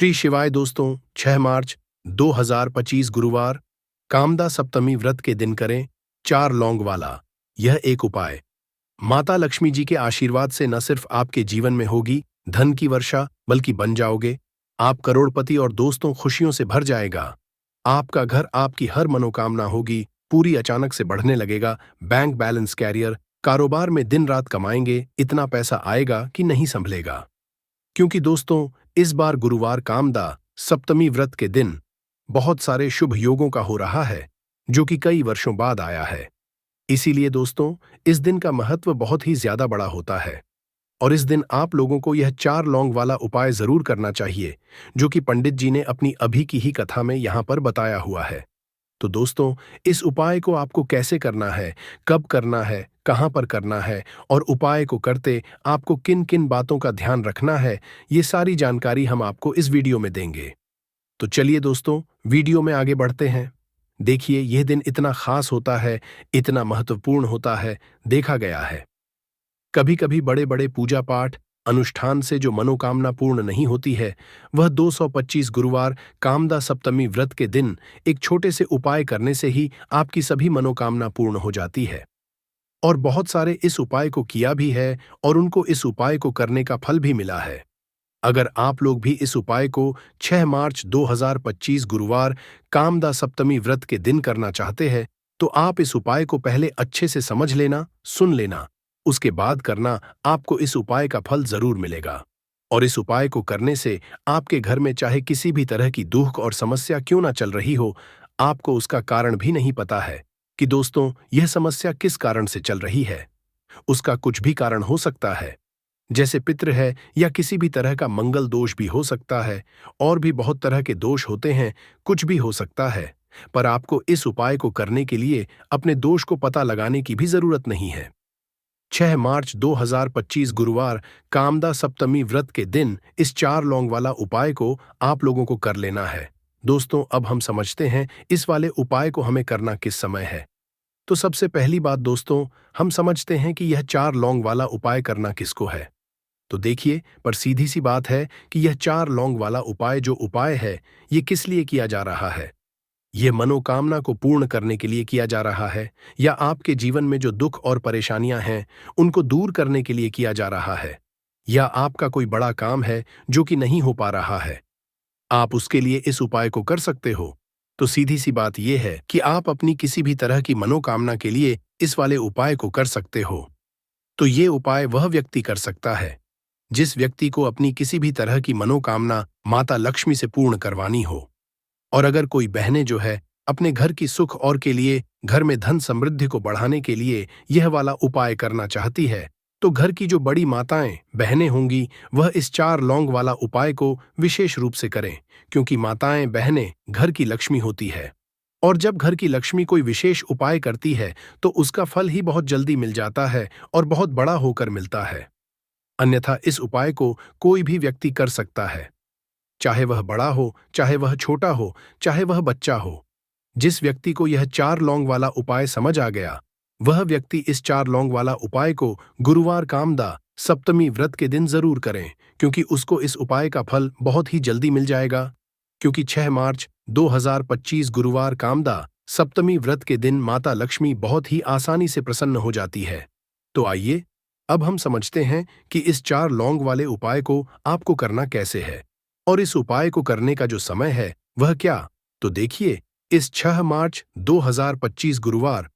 श्री शिवाय दोस्तों, 6 मार्च 2025 गुरुवार कामदा सप्तमी व्रत के दिन करें 4 लौंग वाला यह एक उपाय। माता लक्ष्मी जी के आशीर्वाद से न सिर्फ आपके जीवन में होगी धन की वर्षा, बल्कि बन जाओगे आप करोड़पति और दोस्तों खुशियों से भर जाएगा। आपका घर, आपकी हर मनोकामना होगी पूरी, अचानक से बढ़ने लगेगा बैंक बैलेंस, कैरियर, कारोबार में दिन रात कमाएंगे, इतना पैसा आएगा कि नहीं संभलेगा। क्योंकि दोस्तों, इस बार गुरुवार कामदा सप्तमी व्रत के दिन बहुत सारे शुभ योगों का हो रहा है, जो कि कई वर्षों बाद आया है। इसीलिए दोस्तों, इस दिन का महत्व बहुत ही ज्यादा बड़ा होता है और इस दिन आप लोगों को यह 4 लौंग वाला उपाय जरूर करना चाहिए, जो कि पंडित जी ने अपनी अभी की ही कथा में यहां पर बताया हुआ है। तो दोस्तों, इस उपाय को आपको कैसे करना है, कब करना है, कहां पर करना है और उपाय को करते आपको किन किन बातों का ध्यान रखना है, ये सारी जानकारी हम आपको इस वीडियो में देंगे। तो चलिए दोस्तों, वीडियो में आगे बढ़ते हैं। देखिए, यह दिन इतना खास होता है, इतना महत्वपूर्ण होता है, देखा गया है कभी कभी बड़े बड़े पूजा पाठ अनुष्ठान से जो मनोकामना पूर्ण नहीं होती है, वह 225 गुरुवार कामदा सप्तमी व्रत के दिन एक छोटे से उपाय करने से ही आपकी सभी मनोकामना पूर्ण हो जाती है। और बहुत सारे इस उपाय को किया भी है और उनको इस उपाय को करने का फल भी मिला है। अगर आप लोग भी इस उपाय को 6 मार्च 2025 गुरुवार कामदा सप्तमी व्रत के दिन करना चाहते हैं, तो आप इस उपाय को पहले अच्छे से समझ लेना, सुन लेना, उसके बाद करना। आपको इस उपाय का फल जरूर मिलेगा। और इस उपाय को करने से आपके घर में चाहे किसी भी तरह की दुख और समस्या क्यों ना चल रही हो, आपको उसका कारण भी नहीं पता है कि दोस्तों यह समस्या किस कारण से चल रही है। उसका कुछ भी कारण हो सकता है, जैसे पितृ है या किसी भी तरह का मंगल दोष भी हो सकता है, और भी बहुत तरह के दोष होते हैं, कुछ भी हो सकता है। पर आपको इस उपाय को करने के लिए अपने दोष को पता लगाने की भी जरूरत नहीं है। 6 मार्च 2025 गुरुवार कामदा सप्तमी व्रत के दिन इस 4 लौंग वाला उपाय को आप लोगों को कर लेना है। दोस्तों, अब हम समझते हैं इस वाले उपाय को हमें करना किस समय है। तो सबसे पहली बात दोस्तों, हम समझते हैं कि यह 4 लौंग वाला उपाय करना किसको है। तो देखिए, पर सीधी सी बात है कि यह 4 लौंग वाला उपाय जो उपाय है, ये किस लिए किया जा रहा है। ये मनोकामना को पूर्ण करने के लिए किया जा रहा है, या आपके जीवन में जो दुख और परेशानियां हैं उनको दूर करने के लिए किया जा रहा है, या आपका कोई बड़ा काम है जो कि नहीं हो पा रहा है, आप उसके लिए इस उपाय को कर सकते हो। तो सीधी सी बात यह है कि आप अपनी किसी भी तरह की मनोकामना के लिए इस वाले उपाय को कर सकते हो। तो ये उपाय वह व्यक्ति कर सकता है जिस व्यक्ति को अपनी किसी भी तरह की मनोकामना माता लक्ष्मी से पूर्ण करवानी हो। और अगर कोई बहनें जो है अपने घर की सुख और के लिए, घर में धन समृद्धि को बढ़ाने के लिए यह वाला उपाय करना चाहती है, तो घर की जो बड़ी माताएं बहनें होंगी वह इस 4 लौंग वाला उपाय को विशेष रूप से करें, क्योंकि माताएं बहनें घर की लक्ष्मी होती है। और जब घर की लक्ष्मी कोई विशेष उपाय करती है तो उसका फल ही बहुत जल्दी मिल जाता है और बहुत बड़ा होकर मिलता है। अन्यथा इस उपाय को कोई भी व्यक्ति कर सकता है, चाहे वह बड़ा हो, चाहे वह छोटा हो, चाहे वह बच्चा हो। जिस व्यक्ति को यह 4 लौंग वाला उपाय समझ आ गया, वह व्यक्ति इस 4 लौंग वाला उपाय को गुरुवार कामदा सप्तमी व्रत के दिन जरूर करें, क्योंकि उसको इस उपाय का फल बहुत ही जल्दी मिल जाएगा। क्योंकि 6 मार्च 2025 गुरुवार कामदा सप्तमी व्रत के दिन माता लक्ष्मी बहुत ही आसानी से प्रसन्न हो जाती है। तो आइए, अब हम समझते हैं कि इस 4 लौंग वाले उपाय को आपको करना कैसे है और इस उपाय को करने का जो समय है वह क्या। तो देखिए, इस 6 मार्च 2025 गुरुवार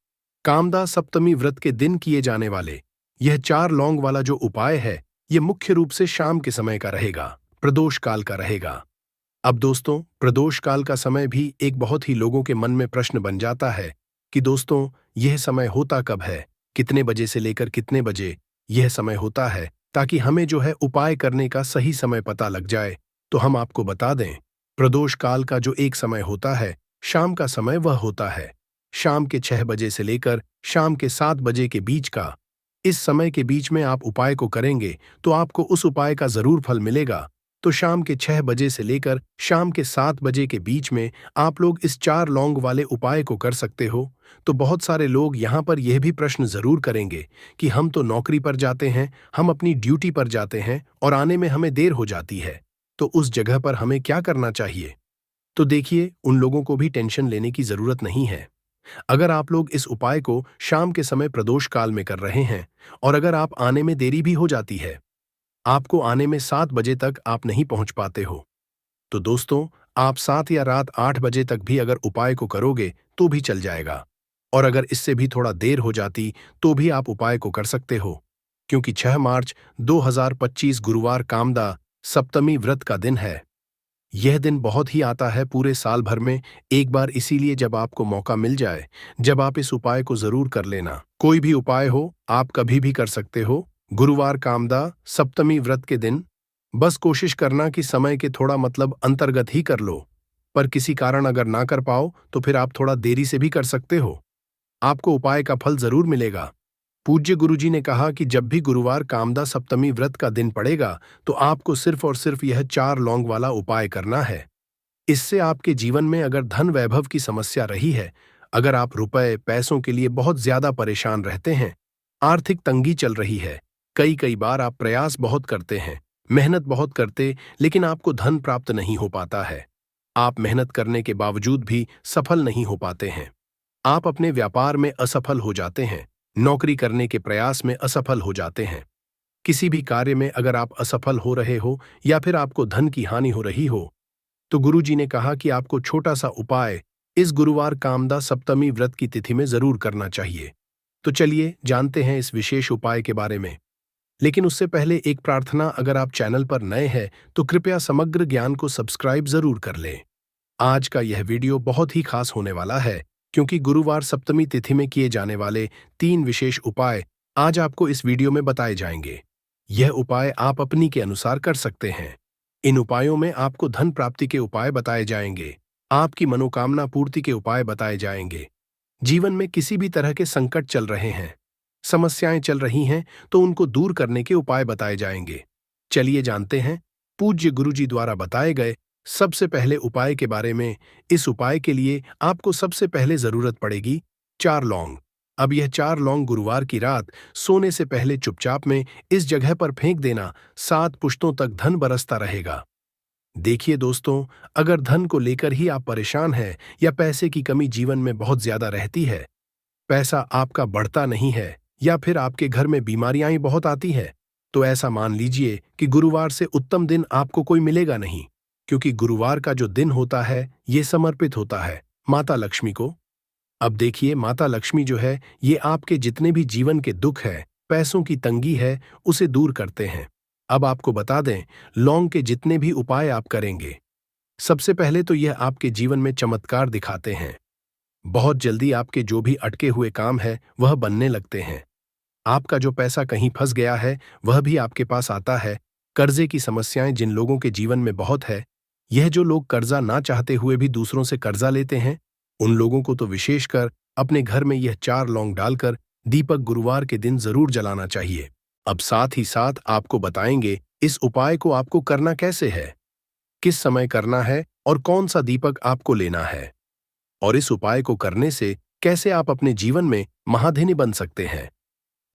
कामदा सप्तमी व्रत के दिन किए जाने वाले यह 4 लौंग वाला जो उपाय है, यह मुख्य रूप से शाम के समय का रहेगा, प्रदोष काल का रहेगा। अब दोस्तों, प्रदोष काल का समय भी एक बहुत ही लोगों के मन में प्रश्न बन जाता है कि दोस्तों यह समय होता कब है, कितने बजे से लेकर कितने बजे यह समय होता है, ताकि हमें जो है उपाय करने का सही समय पता लग जाए। तो हम आपको बता दें, प्रदोष काल का जो एक समय होता है, शाम का समय, वह होता है शाम के 6 बजे से लेकर शाम के 7 बजे के बीच का। इस समय के बीच में आप उपाय को करेंगे तो आपको उस उपाय का जरूर फल मिलेगा। तो शाम के 6 बजे से लेकर शाम के 7 बजे के बीच में आप लोग इस 4 लौंग वाले उपाय को कर सकते हो। तो बहुत सारे लोग यहाँ पर यह भी प्रश्न जरूर करेंगे कि हम तो नौकरी पर जाते हैं, हम अपनी ड्यूटी पर जाते हैं और आने में हमें देर हो जाती है, तो उस जगह पर हमें क्या करना चाहिए? तो देखिए, उन लोगों को भी टेंशन लेने की जरूरत नहीं है। अगर आप लोग इस उपाय को शाम के समय प्रदोष काल में कर रहे हैं और अगर आप आने में देरी भी हो जाती है, आपको आने में 7 बजे तक आप नहीं पहुंच पाते हो, तो दोस्तों, आप 7 या रात 8 बजे तक भी अगर उपाय को करोगे तो भी चल जाएगा। और अगर इससे भी थोड़ा देर हो जाती तो भी आप उपाय को कर सकते हो, क्योंकि 6 मार्च 2025 गुरुवार कामदा सप्तमी व्रत का दिन है। यह दिन बहुत ही आता है पूरे साल भर में एक बार, इसीलिए जब आपको मौका मिल जाए, जब आप इस उपाय को जरूर कर लेना। कोई भी उपाय हो, आप कभी भी कर सकते हो। गुरुवार कामदा सप्तमी व्रत के दिन बस कोशिश करना कि समय के थोड़ा अंतर्गत ही कर लो। पर किसी कारण अगर ना कर पाओ तो फिर आप थोड़ा देरी से भी कर सकते हो। आपको उपाय का फल जरूर मिलेगा। पूज्य गुरुजी ने कहा कि जब भी गुरुवार कामदा सप्तमी व्रत का दिन पड़ेगा तो आपको सिर्फ और सिर्फ यह 4 लौंग वाला उपाय करना है। इससे आपके जीवन में अगर धन वैभव की समस्या रही है, अगर आप रुपए पैसों के लिए बहुत ज्यादा परेशान रहते हैं, आर्थिक तंगी चल रही है, कई कई बार आप प्रयास बहुत करते हैं, मेहनत बहुत करते, लेकिन आपको धन प्राप्त नहीं हो पाता है। आप मेहनत करने के बावजूद भी सफल नहीं हो पाते हैं। आप अपने व्यापार में असफल हो जाते हैं, नौकरी करने के प्रयास में असफल हो जाते हैं। किसी भी कार्य में अगर आप असफल हो रहे हो या फिर आपको धन की हानि हो रही हो, तो गुरुजी ने कहा कि आपको छोटा सा उपाय इस गुरुवार कामदा सप्तमी व्रत की तिथि में जरूर करना चाहिए। तो चलिए जानते हैं इस विशेष उपाय के बारे में। लेकिन उससे पहले एक प्रार्थना, अगर आप चैनल पर नए हैं तो कृपया समग्र ज्ञान को सब्सक्राइब जरूर कर लें। आज का यह वीडियो बहुत ही खास होने वाला है, क्योंकि गुरुवार सप्तमी तिथि में किए जाने वाले 3 विशेष उपाय आज आपको इस वीडियो में बताए जाएंगे। यह उपाय आप अपनी के अनुसार कर सकते हैं। इन उपायों में आपको धन प्राप्ति के उपाय बताए जाएंगे, आपकी मनोकामना पूर्ति के उपाय बताए जाएंगे। जीवन में किसी भी तरह के संकट चल रहे हैं, समस्याएं चल रही हैं, तो उनको दूर करने के उपाय बताए जाएंगे। चलिए जानते हैं पूज्य गुरुजी द्वारा बताए गए सबसे पहले उपाय के बारे में। इस उपाय के लिए आपको सबसे पहले जरूरत पड़ेगी 4 लौंग। अब यह 4 लौंग गुरुवार की रात सोने से पहले चुपचाप में इस जगह पर फेंक देना, 7 पुश्तों तक धन बरसता रहेगा। देखिए दोस्तों, अगर धन को लेकर ही आप परेशान हैं या पैसे की कमी जीवन में बहुत ज्यादा रहती है, पैसा आपका बढ़ता नहीं है या फिर आपके घर में बीमारियां बहुत आती है, तो ऐसा मान लीजिए कि गुरुवार से उत्तम दिन आपको कोई मिलेगा नहीं, क्योंकि गुरुवार का जो दिन होता है ये समर्पित होता है माता लक्ष्मी को। अब देखिए, माता लक्ष्मी जो है ये आपके जितने भी जीवन के दुख है, पैसों की तंगी है, उसे दूर करते हैं। अब आपको बता दें, लौंग के जितने भी उपाय आप करेंगे, सबसे पहले तो यह आपके जीवन में चमत्कार दिखाते हैं। बहुत जल्दी आपके जो भी अटके हुए काम है वह बनने लगते हैं। आपका जो पैसा कहीं फंस गया है वह भी आपके पास आता है। कर्जे की समस्याएं जिन लोगों के जीवन में बहुत है, यह जो लोग कर्जा ना चाहते हुए भी दूसरों से कर्जा लेते हैं, उन लोगों को तो विशेषकर अपने घर में यह 4 लौंग डालकर दीपक गुरुवार के दिन जरूर जलाना चाहिए। अब साथ ही साथ आपको बताएंगे इस उपाय को आपको करना कैसे है, किस समय करना है और कौन सा दीपक आपको लेना है, और इस उपाय को करने से कैसे आप अपने जीवन में महाधनी बन सकते हैं।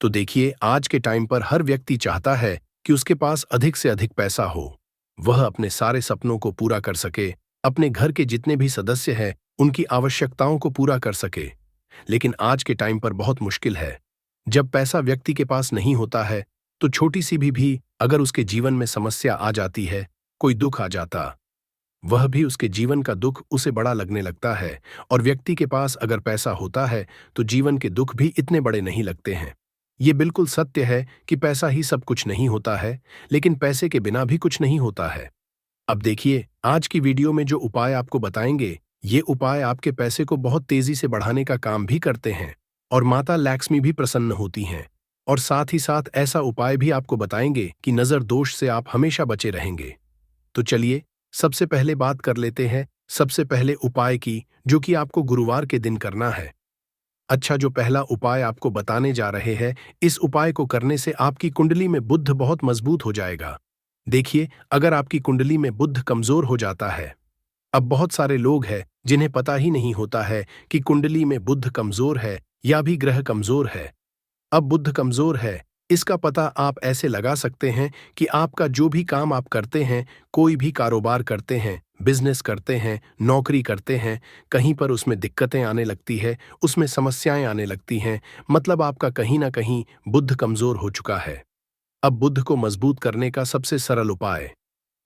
तो देखिए, आज के टाइम पर हर व्यक्ति चाहता है कि उसके पास अधिक से अधिक पैसा हो, वह अपने सारे सपनों को पूरा कर सके, अपने घर के जितने भी सदस्य हैं उनकी आवश्यकताओं को पूरा कर सके। लेकिन आज के टाइम पर बहुत मुश्किल है। जब पैसा व्यक्ति के पास नहीं होता है तो छोटी सी भी अगर उसके जीवन में समस्या आ जाती है, कोई दुख आ जाता, वह भी उसके जीवन का दुख उसे बड़ा लगने लगता है। और व्यक्ति के पास अगर पैसा होता है तो जीवन के दुख भी इतने बड़े नहीं लगते हैं। ये बिल्कुल सत्य है कि पैसा ही सब कुछ नहीं होता है, लेकिन पैसे के बिना भी कुछ नहीं होता है। अब देखिए, आज की वीडियो में जो उपाय आपको बताएंगे, ये उपाय आपके पैसे को बहुत तेजी से बढ़ाने का काम भी करते हैं और माता लक्ष्मी भी प्रसन्न होती हैं। और साथ ही साथ ऐसा उपाय भी आपको बताएंगे कि नजर दोष से आप हमेशा बचे रहेंगे। तो चलिए सबसे पहले बात कर लेते हैं सबसे पहले उपाय की, जो कि आपको गुरुवार के दिन करना है। अच्छा, जो पहला उपाय आपको बताने जा रहे हैं, इस उपाय को करने से आपकी कुंडली में बुध बहुत मजबूत हो जाएगा। देखिए, अगर आपकी कुंडली में बुध कमजोर हो जाता है, अब बहुत सारे लोग हैं जिन्हें पता ही नहीं होता है कि कुंडली में बुध कमजोर है या भी ग्रह कमजोर है। अब बुध कमजोर है इसका पता आप ऐसे लगा सकते हैं कि आपका जो भी काम आप करते हैं, कोई भी कारोबार करते हैं, बिजनेस करते हैं, नौकरी करते हैं, कहीं पर उसमें दिक्कतें आने लगती है, उसमें समस्याएं आने लगती हैं, मतलब आपका कहीं ना कहीं बुद्ध कमजोर हो चुका है। अब बुद्ध को मजबूत करने का सबसे सरल उपाय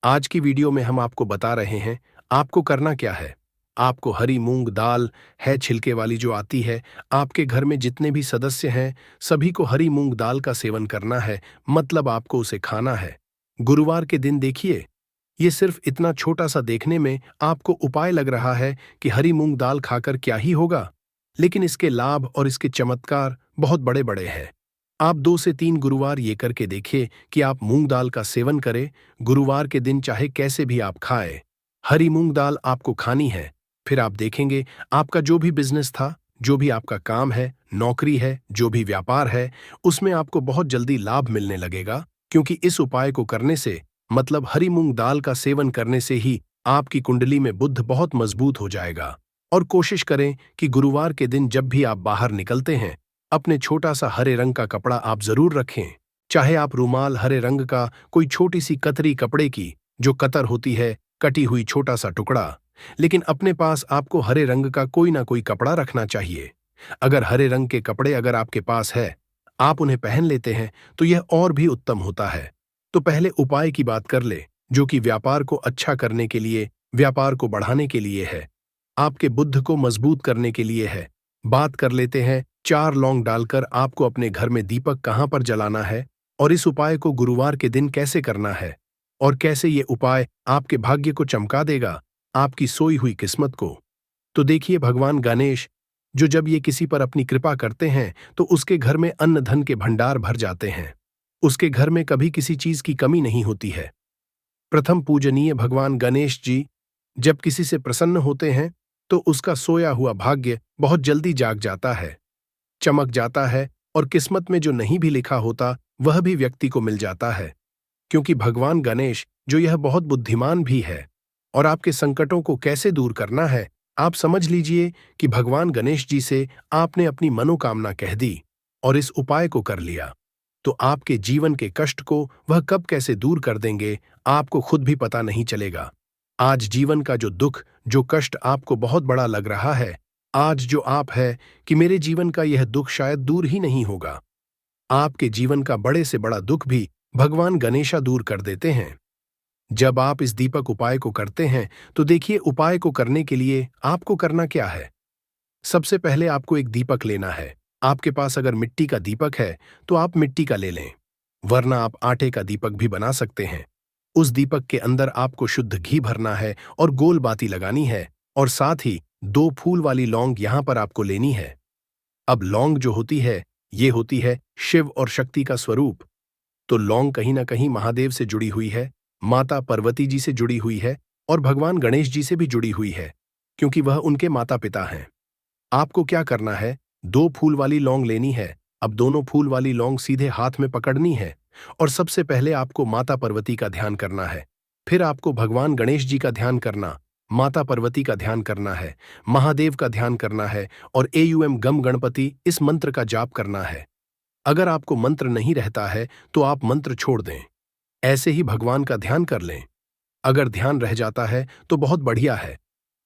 आज की वीडियो में हम आपको बता रहे हैं। आपको करना क्या है? आपको हरी मूंग दाल है छिलके वाली जो आती है, आपके घर में जितने भी सदस्य हैं, सभी को हरी मूंग दाल का सेवन करना है, मतलब आपको उसे खाना है। गुरुवार के दिन देखिए, ये सिर्फ इतना छोटा सा देखने में आपको उपाय लग रहा है कि हरी मूंग दाल खाकर क्या ही होगा, लेकिन इसके लाभ और इसके चमत्कार बहुत बड़े बड़े हैं। आप 2 से 3 गुरुवार ये करके देखिए कि आप मूंग दाल का सेवन करें। गुरुवार के दिन चाहे कैसे भी आप खाएं, हरी मूंग दाल आपको खानी है। फिर आप देखेंगे आपका जो भी बिजनेस था, जो भी आपका काम है, नौकरी है, जो भी व्यापार है, उसमें आपको बहुत जल्दी लाभ मिलने लगेगा, क्योंकि इस उपाय को करने से, मतलब हरी मूंग दाल का सेवन करने से ही आपकी कुंडली में बुध बहुत मजबूत हो जाएगा। और कोशिश करें कि गुरुवार के दिन जब भी आप बाहर निकलते हैं, अपने छोटा सा हरे रंग का कपड़ा आप जरूर रखें। चाहे आप रूमाल हरे रंग का, कोई छोटी सी कतरी कपड़े की, जो कतर होती है, कटी हुई छोटा सा टुकड़ा, लेकिन अपने पास आपको हरे रंग का कोई ना कोई कपड़ा रखना चाहिए। अगर हरे रंग के कपड़े अगर आपके पास है, आप उन्हें पहन लेते हैं, तो यह और भी उत्तम होता है। तो पहले उपाय की बात कर ले, जो कि व्यापार को अच्छा करने के लिए, व्यापार को बढ़ाने के लिए है, आपके बुद्ध को मजबूत करने के लिए है। बात कर लेते हैं 4 लौंग डालकर आपको अपने घर में दीपक कहां पर जलाना है, और इस उपाय को गुरुवार के दिन कैसे करना है, और कैसे ये उपाय आपके भाग्य को चमका देगा, आपकी सोई हुई किस्मत को। तो देखिए, भगवान गणेश जो जब ये किसी पर अपनी कृपा करते हैं, तो उसके घर में अन्न धन के भंडार भर जाते हैं। उसके घर में कभी किसी चीज की कमी नहीं होती है। प्रथम पूजनीय भगवान गणेश जी जब किसी से प्रसन्न होते हैं, तो उसका सोया हुआ भाग्य बहुत जल्दी जाग जाता है, चमक जाता है, और किस्मत में जो नहीं भी लिखा होता वह भी व्यक्ति को मिल जाता है। क्योंकि भगवान गणेश जो यह बहुत बुद्धिमान भी है। और आपके संकटों को कैसे दूर करना है, आप समझ लीजिए कि भगवान गणेश जी से आपने अपनी मनोकामना कह दी और इस उपाय को कर लिया, तो आपके जीवन के कष्ट को वह कब कैसे दूर कर देंगे, आपको खुद भी पता नहीं चलेगा। आज जीवन का जो दुख, जो कष्ट आपको बहुत बड़ा लग रहा है, आज जो आप है कि मेरे जीवन का यह दुख शायद दूर ही नहीं होगा, आपके जीवन का बड़े से बड़ा दुख भी भगवान गणेशा दूर कर देते हैं। जब आप इस दीपक उपाय को करते हैं, तो देखिए उपाय को करने के लिए आपको करना क्या है। सबसे पहले आपको एक दीपक लेना है। आपके पास अगर मिट्टी का दीपक है, तो आप मिट्टी का ले लें, वरना आप आटे का दीपक भी बना सकते हैं। उस दीपक के अंदर आपको शुद्ध घी भरना है और गोल बाती लगानी है, और साथ ही 2 फूल वाली लौंग यहां पर आपको लेनी है। अब लौंग जो होती है, ये होती है शिव और शक्ति का स्वरूप। तो लौंग कहीं ना कहीं महादेव से जुड़ी हुई है, माता पार्वती जी से जुड़ी हुई है, और भगवान गणेश जी से भी जुड़ी हुई है, क्योंकि वह उनके माता पिता हैं। आपको क्या करना है, 2 फूल वाली लौंग लेनी है। अब दोनों फूल वाली लौंग सीधे हाथ में पकड़नी है, और सबसे पहले आपको माता पार्वती का ध्यान करना है। फिर आपको भगवान गणेश जी का ध्यान करना, माता पार्वती का ध्यान करना है, महादेव का ध्यान करना है, और एयूएम गम गणपति इस मंत्र का जाप करना है। अगर आपको मंत्र नहीं रहता है, तो आप मंत्र छोड़ दें, ऐसे ही भगवान का ध्यान कर लें। अगर ध्यान रह जाता है तो बहुत बढ़िया है।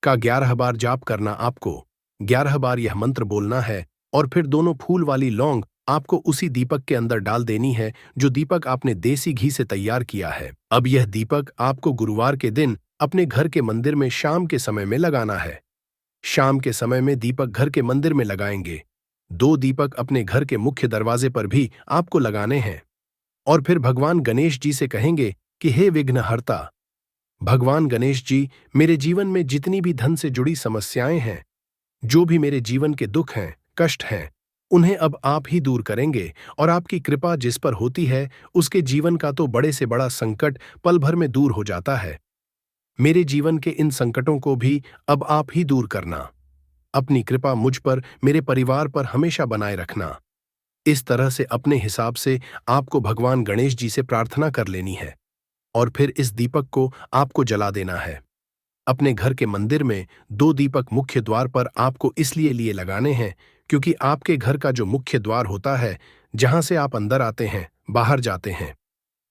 का 11 बार जाप करना, आपको 11 बार यह मंत्र बोलना है, और फिर दोनों फूल वाली लौंग आपको उसी दीपक के अंदर डाल देनी है, जो दीपक आपने देसी घी से तैयार किया है। अब यह दीपक आपको गुरुवार के दिन अपने घर के मंदिर में शाम के समय में लगाना है। शाम के समय में दीपक घर के मंदिर में लगाएंगे। 2 दीपक अपने घर के मुख्य दरवाजे पर भी आपको लगाने हैं, और फिर भगवान गणेश जी से कहेंगे कि हे विघ्नहर्ता, भगवान गणेश जी, मेरे जीवन में जितनी भी धन से जुड़ी समस्याएं हैं, जो भी मेरे जीवन के दुख हैं, कष्ट हैं, उन्हें अब आप ही दूर करेंगे, और आपकी कृपा जिस पर होती है, उसके जीवन का तो बड़े से बड़ा संकट पल भर में दूर हो जाता है। मेरे जीवन के इन संकटों को भी अब आप ही दूर करना। अपनी कृपा मुझ पर, मेरे परिवार पर हमेशा बनाए रखना। इस तरह से अपने हिसाब से आपको भगवान गणेश जी से प्रार्थना कर लेनी है, और फिर इस दीपक को आपको जला देना है। अपने घर के मंदिर में 2 दीपक मुख्य द्वार पर आपको इसलिए लिए लगाने हैं, क्योंकि आपके घर का जो मुख्य द्वार होता है, जहां से आप अंदर आते हैं, बाहर जाते हैं।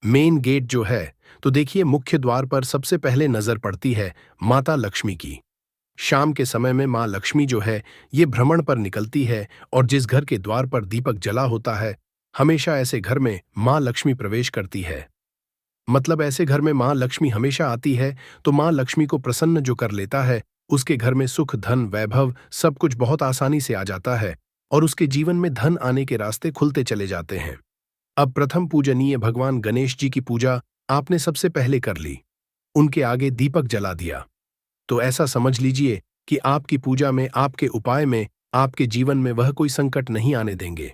मेन गेट जो है, तो देखिए मुख्य द्वार पर सबसे पहले नजर पड़ती है माता लक्ष्मी की। शाम के समय में माँ लक्ष्मी जो है ये भ्रमण पर निकलती है, और जिस घर के द्वार पर दीपक जला होता है, हमेशा ऐसे घर में माँ लक्ष्मी प्रवेश करती है। मतलब ऐसे घर में माँ लक्ष्मी हमेशा आती है, तो माँ लक्ष्मी को प्रसन्न जो कर लेता है, उसके घर में सुख धन वैभव सब कुछ बहुत आसानी से आ जाता है, और उसके जीवन में धन आने के रास्ते खुलते चले जाते हैं। अब प्रथम पूजनीय भगवान गणेश जी की पूजा आपने सबसे पहले कर ली, उनके आगे दीपक जला दिया, तो ऐसा समझ लीजिए कि आपकी पूजा में, आपके उपाय में, आपके जीवन में वह कोई संकट नहीं आने देंगे।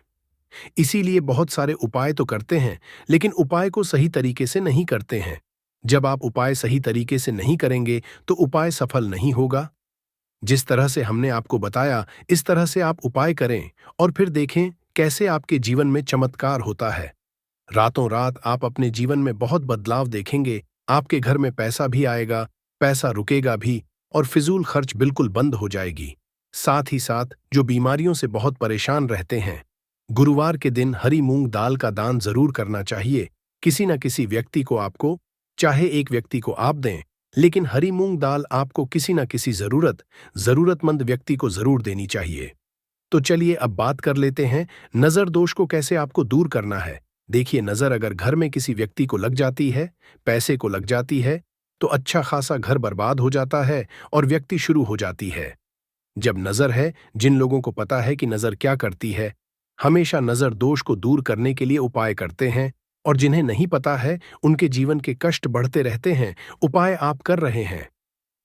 इसीलिए बहुत सारे उपाय तो करते हैं, लेकिन उपाय को सही तरीके से नहीं करते हैं। जब आप उपाय सही तरीके से नहीं करेंगे तो उपाय सफल नहीं होगा। जिस तरह से हमने आपको बताया, इस तरह से आप उपाय करें और फिर देखें कैसे आपके जीवन में चमत्कार होता है। रातों रात आप अपने जीवन में बहुत बदलाव देखेंगे। आपके घर में पैसा भी आएगा, पैसा रुकेगा भी, और फिजूल खर्च बिल्कुल बंद हो जाएगी। साथ ही साथ जो बीमारियों से बहुत परेशान रहते हैं, गुरुवार के दिन हरी मूंग दाल का दान जरूर करना चाहिए। किसी न किसी व्यक्ति को आपको, चाहे एक व्यक्ति को आप दें, लेकिन हरी मूंग दाल आपको किसी न किसी जरूरतमंद व्यक्ति को जरूर देनी चाहिए। तो चलिए अब बात कर लेते हैं नजर दोष को कैसे आपको दूर करना है। देखिए, नजर अगर घर में किसी व्यक्ति को लग जाती है, पैसे को लग जाती है, तो अच्छा खासा घर बर्बाद हो जाता है और व्यक्ति शुरू हो जाती है। जब नजर है, जिन लोगों को पता है कि नजर क्या करती है, हमेशा नजर दोष को दूर करने के लिए उपाय करते हैं, और जिन्हें नहीं पता है उनके जीवन के कष्ट बढ़ते रहते हैं। उपाय आप कर रहे हैं,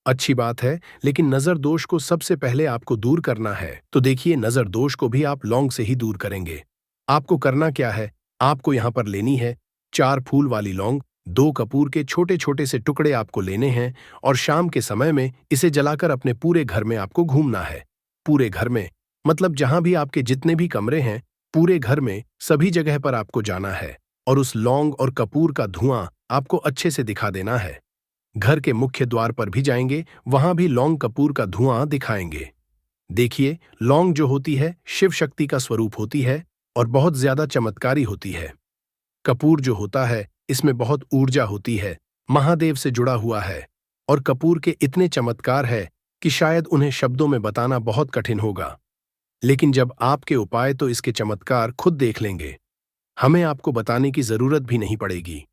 अच्छी बात है, लेकिन नजर दोष को सबसे पहले आपको दूर करना है। तो देखिए, नजर दोष को भी आप लौंग से ही दूर करेंगे। आपको करना क्या है, आपको यहां पर लेनी है 4 फूल वाली लौंग, 2 कपूर के छोटे छोटे से टुकड़े आपको लेने हैं, और शाम के समय में इसे जलाकर अपने पूरे घर में आपको घूमना है। पूरे घर में मतलब जहां भी आपके जितने भी कमरे हैं, पूरे घर में सभी जगह पर आपको जाना है, और उस लौंग और कपूर का धुआं आपको अच्छे से दिखा देना है। घर के मुख्य द्वार पर भी जाएंगे, वहां भी लौंग कपूर का धुआं दिखाएंगे। देखिए, लौंग जो होती है शिव शक्ति का स्वरूप होती है और बहुत ज्यादा चमत्कारी होती है। कपूर जो होता है इसमें बहुत ऊर्जा होती है, महादेव से जुड़ा हुआ है, और कपूर के इतने चमत्कार है कि शायद उन्हें शब्दों में बताना बहुत कठिन होगा। लेकिन जब आपके उपाय, तो इसके चमत्कार खुद देख लेंगे, हमें आपको बताने की जरूरत भी नहीं पड़ेगी।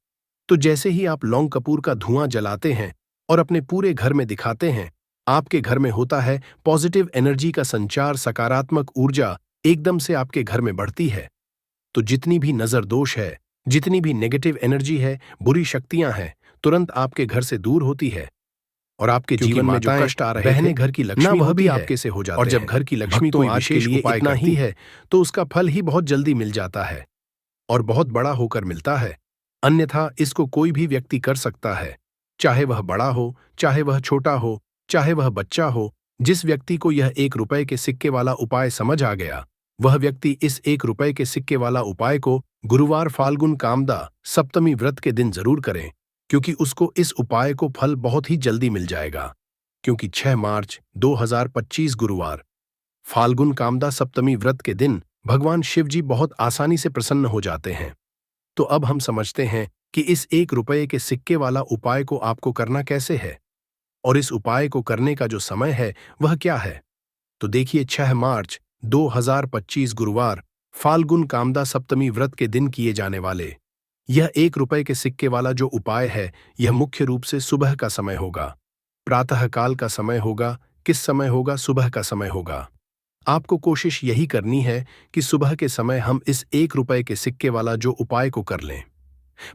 तो जैसे ही आप लौंग कपूर का धुआं जलाते हैं और अपने पूरे घर में दिखाते हैं, आपके घर में होता है पॉजिटिव एनर्जी का संचार, सकारात्मक ऊर्जा एकदम से आपके घर में बढ़ती है। तो जितनी भी नजर दोष है, जितनी भी नेगेटिव एनर्जी है, बुरी शक्तियां हैं, तुरंत आपके घर से दूर होती है, और आपके जीवन में जो कष्ट आ रहे थे, घर की लक्ष्मी वह भी आपके से हो जाते हैं। और जब घर की लक्ष्मी कोई विशेष उपाय करती है, तो उसका फल ही बहुत जल्दी मिल जाता है और बहुत बड़ा होकर मिलता है। अन्यथा इसको कोई भी व्यक्ति कर सकता है, चाहे वह बड़ा हो, चाहे वह छोटा हो, चाहे वह बच्चा हो। जिस व्यक्ति को यह 1 रुपए के सिक्के वाला उपाय समझ आ गया, वह व्यक्ति इस 1 रुपए के सिक्के वाला उपाय को गुरुवार फाल्गुन कामदा सप्तमी व्रत के दिन जरूर करें, क्योंकि उसको इस उपाय को फल बहुत ही जल्दी मिल जाएगा। क्योंकि 6 मार्च 2025 गुरुवार फाल्गुन कामदा सप्तमी व्रत के दिन भगवान शिव जी बहुत आसानी से प्रसन्न हो जाते हैं। तो अब हम समझते हैं कि इस 1 रुपए के सिक्के वाला उपाय को आपको करना कैसे है, और इस उपाय को करने का जो समय है वह क्या है। तो देखिए, 6 मार्च 2025 गुरुवार फाल्गुन कामदा सप्तमी व्रत के दिन किए जाने वाले यह 1 रुपए के सिक्के वाला जो उपाय है, यह मुख्य रूप से सुबह का समय होगा, प्रातःकाल का समय होगा। किस समय होगा? सुबह का समय होगा। आपको कोशिश यही करनी है कि सुबह के समय हम इस 1 रुपए के सिक्के वाला जो उपाय को कर लें।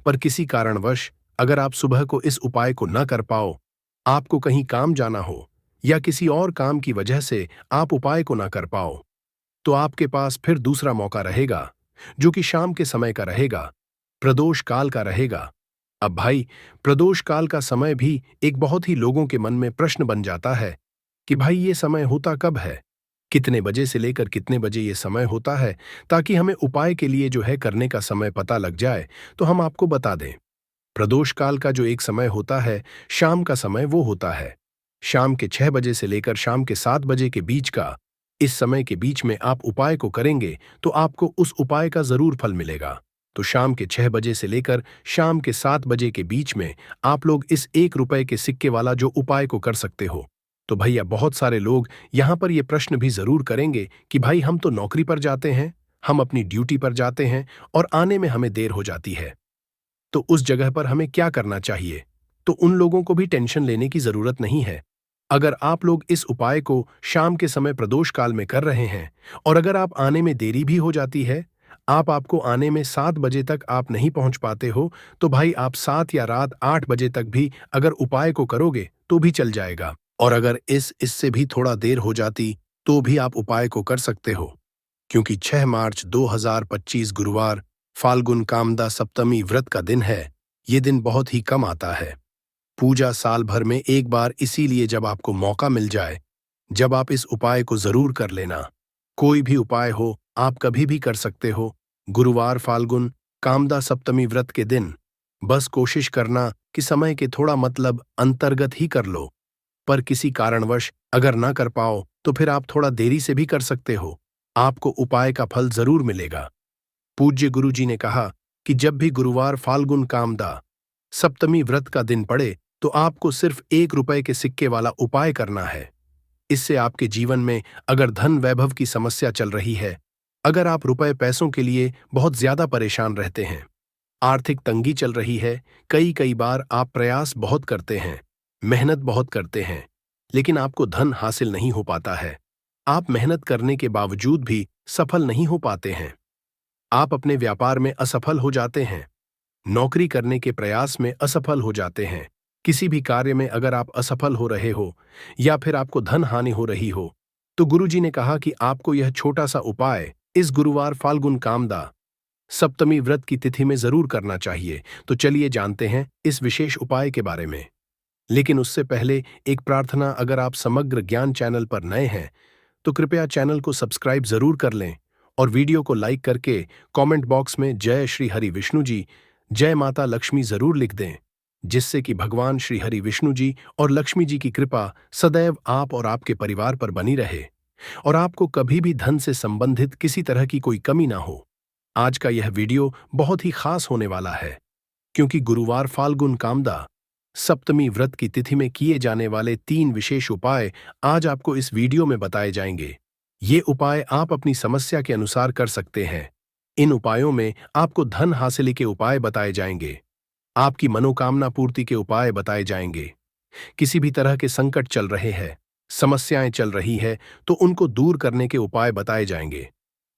पर किसी कारणवश अगर आप सुबह को इस उपाय को न कर पाओ, आपको कहीं काम जाना हो या किसी और काम की वजह से आप उपाय को न कर पाओ, तो आपके पास फिर दूसरा मौका रहेगा, जो कि शाम के समय का रहेगा, प्रदोष काल का रहेगा। अब भाई, प्रदोष काल का समय भी एक बहुत ही लोगों के मन में प्रश्न बन जाता है कि भाई ये समय होता कब है, कितने बजे से लेकर कितने बजे ये समय होता है, ताकि हमें उपाय के लिए जो है करने का समय पता लग जाए। तो हम आपको बता दें, प्रदोष काल का जो एक समय होता है, शाम का समय वो होता है। शाम के 6 बजे से लेकर शाम के 7 बजे के बीच का इस समय के बीच में आप उपाय को करेंगे तो आपको उस उपाय का जरूर फल मिलेगा। तो शाम के 6 बजे से लेकर शाम के 7 बजे के बीच में आप लोग इस 1 रुपए के सिक्के वाला जो उपाय को कर सकते हो। तो भैया बहुत सारे लोग यहाँ पर ये प्रश्न भी जरूर करेंगे कि भाई हम तो नौकरी पर जाते हैं, हम अपनी ड्यूटी पर जाते हैं और आने में हमें देर हो जाती है, तो उस जगह पर हमें क्या करना चाहिए? तो उन लोगों को भी टेंशन लेने की जरूरत नहीं है। अगर आप लोग इस उपाय को शाम के समय प्रदोष काल में कर रहे हैं और अगर आप आने में देरी भी हो जाती है, आपको आने में 7 बजे तक आप नहीं पहुंच पाते हो, तो भाई आप 7 या रात 8 बजे तक भी अगर उपाय को करोगे तो भी चल जाएगा। और अगर इससे भी थोड़ा देर हो जाती तो भी आप उपाय को कर सकते हो, क्योंकि 6 मार्च 2025 गुरुवार फाल्गुन कामदा सप्तमी व्रत का दिन है। ये दिन बहुत ही कम आता है। पूजा साल भर में एक बार, इसीलिए जब आपको मौका मिल जाए, जब आप इस उपाय को जरूर कर लेना। कोई भी उपाय हो आप कभी भी कर सकते हो। गुरुवार फाल्गुन कामदा सप्तमी व्रत के दिन बस कोशिश करना कि समय के थोड़ा अंतर्गत ही कर लो, पर किसी कारणवश अगर ना कर पाओ तो फिर आप थोड़ा देरी से भी कर सकते हो। आपको उपाय का फल जरूर मिलेगा। पूज्य गुरु जी ने कहा कि जब भी गुरुवार फाल्गुन कामदा सप्तमी व्रत का दिन पड़े तो आपको सिर्फ 1 रुपए के सिक्के वाला उपाय करना है। इससे आपके जीवन में अगर धन वैभव की समस्या चल रही है, अगर आप रुपए पैसों के लिए बहुत ज्यादा परेशान रहते हैं, आर्थिक तंगी चल रही है, कई बार आप प्रयास बहुत करते हैं, मेहनत बहुत करते हैं, लेकिन आपको धन हासिल नहीं हो पाता है, आप मेहनत करने के बावजूद भी सफल नहीं हो पाते हैं, आप अपने व्यापार में असफल हो जाते हैं, नौकरी करने के प्रयास में असफल हो जाते हैं, किसी भी कार्य में अगर आप असफल हो रहे हो या फिर आपको धन हानि हो रही हो, तो गुरुजी ने कहा कि आपको यह छोटा सा उपाय इस गुरुवार फाल्गुन कामदा सप्तमी व्रत की तिथि में जरूर करना चाहिए। तो चलिए जानते हैं इस विशेष उपाय के बारे में। लेकिन उससे पहले एक प्रार्थना, अगर आप समग्र ज्ञान चैनल पर नए हैं तो कृपया चैनल को सब्सक्राइब जरूर कर लें और वीडियो को लाइक करके कमेंट बॉक्स में जय श्री हरि विष्णु जी, जय माता लक्ष्मी जरूर लिख दें, जिससे कि भगवान श्री हरि विष्णु जी और लक्ष्मी जी की कृपा सदैव आप और आपके परिवार पर बनी रहे और आपको कभी भी धन से संबंधित किसी तरह की कोई कमी ना हो। आज का यह वीडियो बहुत ही खास होने वाला है, क्योंकि गुरुवार फाल्गुन कामदा सप्तमी व्रत की तिथि में किए जाने वाले 3 विशेष उपाय आज आपको इस वीडियो में बताए जाएंगे। ये उपाय आप अपनी समस्या के अनुसार कर सकते हैं। इन उपायों में आपको धन हासिल के उपाय बताए जाएंगे, आपकी मनोकामना पूर्ति के उपाय बताए जाएंगे। किसी भी तरह के संकट चल रहे हैं, समस्याएं चल रही है, तो उनको दूर करने के उपाय बताए जाएंगे।